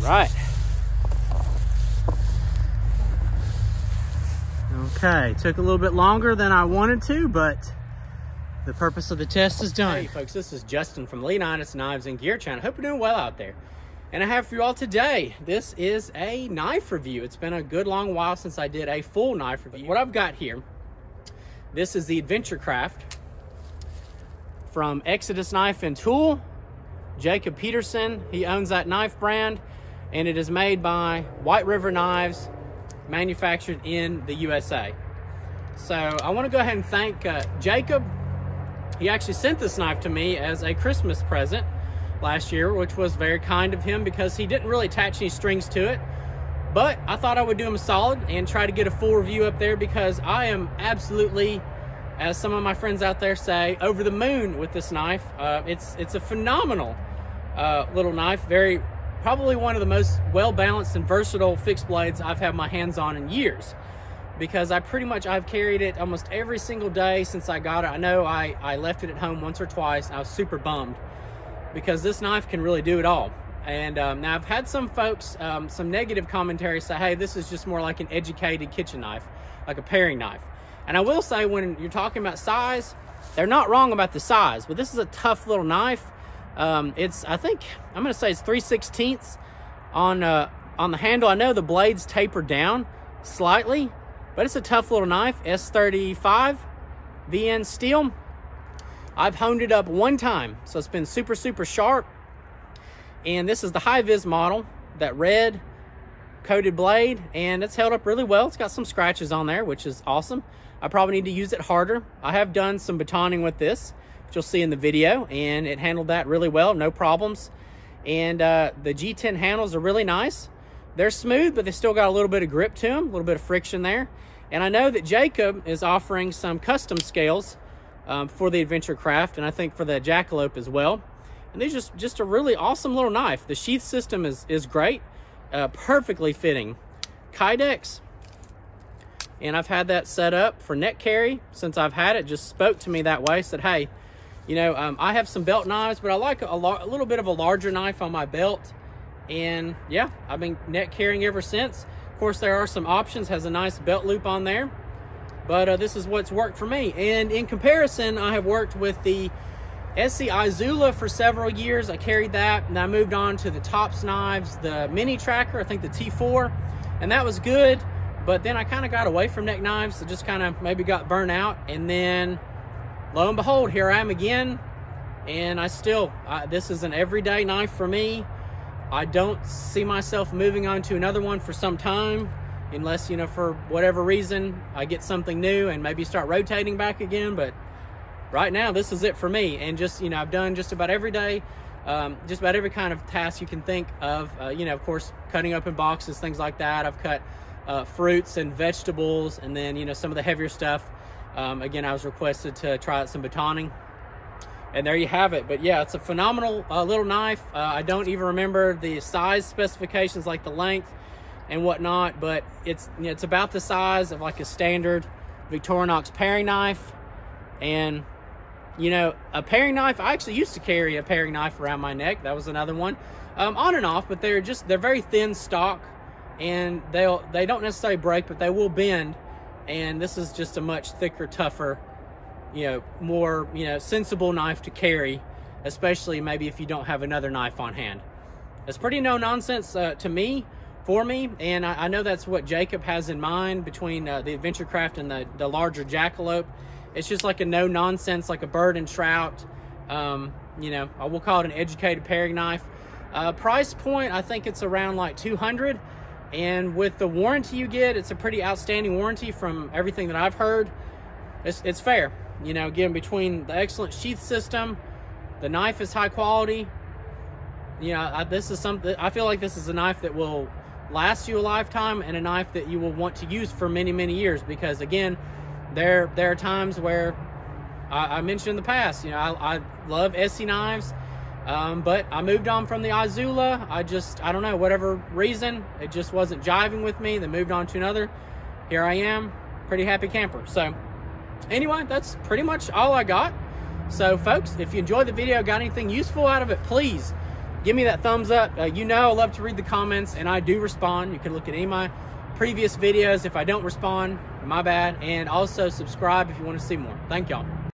right. Okay, took a little bit longer than I wanted to, but the purpose of the test is done. Hey folks, this is Justin from Leonidas Knives and Gear Channel. Hope you're doing well out there. And I have for you all today, this is a knife review. It's been a good long while since I did a full knife review. What I've got here, this is the AdventureCraft from Exodus Knife and Tool. Jacob Peterson, he owns that knife brand, and it is made by White River Knives, manufactured in the USA. So I want to go ahead and thank Jacob. He actually sent this knife to me as a Christmas present last year, which was very kind of him because he didn't really attach any strings to it. But I thought I would do him a solid and try to get a full review up there, because I am absolutely, as some of my friends out there say, over the moon with this knife. It's a phenomenal little knife. Probably one of the most well-balanced and versatile fixed blades I've had my hands on in years, because I've carried it almost every single day since I got it. I know I left it at home once or twice, and I was super bummed, because this knife can really do it all. And now I've had some folks, some negative commentary say, hey, this is just more like an educated kitchen knife, like a paring knife. And I will say, when you're talking about size, they're not wrong about the size, but this is a tough little knife. I think I'm gonna say it's 3/16 on the handle. I know the blades taper down slightly, but it's a tough little knife. S35 VN steel. I've honed it up one time, so it's been super, super sharp. And this is the high vis model, that red coated blade, and it's held up really well. It's got some scratches on there, which is awesome. I probably need to use it harder. I have done some batoning with this, which you'll see in the video, and it handled that really well, no problems. And the G10 handles are really nice. They're smooth, but they still got a little bit of grip to them, a little bit of friction there. And I know that Jacob is offering some custom scales for the AdventureCraft, and I think for the Jackalope as well. And these are just a really awesome little knife. The sheath system is great, perfectly fitting Kydex. And I've had that set up for neck carry since I've had it. Just spoke to me that way, said, hey, you know, I have some belt knives, but I like a little bit of a larger knife on my belt. And yeah, I've been neck carrying ever since. Of course, there are some options, has a nice belt loop on there, but this is what's worked for me. And in comparison, I have worked with the SC Izula for several years. I carried that, and I moved on to the Tops knives, the mini tracker, I think the T4, and that was good. But then I kind of got away from neck knives, so just kind of maybe got burnt out. And then lo and behold, here I am again. And this is an everyday knife for me. I don't see myself moving on to another one for some time, unless, you know, for whatever reason, I get something new and maybe start rotating back again. But right now, this is it for me. And just, you know, I've done just about every day, just about every kind of task you can think of. You know, of course, cutting open boxes, things like that. I've cut fruits and vegetables, and then, you know, some of the heavier stuff. Again, I was requested to try out some batoning, and there you have it. But yeah, it's a phenomenal little knife. I don't even remember the size specifications, like the length and whatnot, but it's, you know, it's about the size of like a standard Victorinox paring knife. And you know, a paring knife, I actually used to carry a paring knife around my neck. That was another one, on and off, but they're very thin stock, and they don't necessarily break, but they will bend. And this is just a much thicker, tougher, you know, more, you know, sensible knife to carry, especially maybe if you don't have another knife on hand. It's pretty no nonsense for me, and I know that's what Jacob has in mind between the AdventureCraft and the larger Jackalope. It's just like a no nonsense, like a bird and trout. You know, I will call it an educated paring knife. Price point, I think it's around like $200. And with the warranty you get, it's a pretty outstanding warranty from everything that I've heard. It's fair. You know, again, between the excellent sheath system, the knife is high quality. You know, this is something, I feel like this is a knife that will last you a lifetime, and a knife that you will want to use for many, many years. Because again, there are times where I mentioned in the past, you know, I love SC knives. But I moved on from the Izula. I don't know, whatever reason, it just wasn't jiving with me. Then moved on to another. Here I am, pretty happy camper. So anyway, that's pretty much all I got. So folks, if you enjoyed the video, got anything useful out of it, please Give me that thumbs up. You know I love to read the comments, and I do respond. You can look at any of my previous videos. If I don't respond, my bad. And also subscribe if you want to see more. Thank y'all.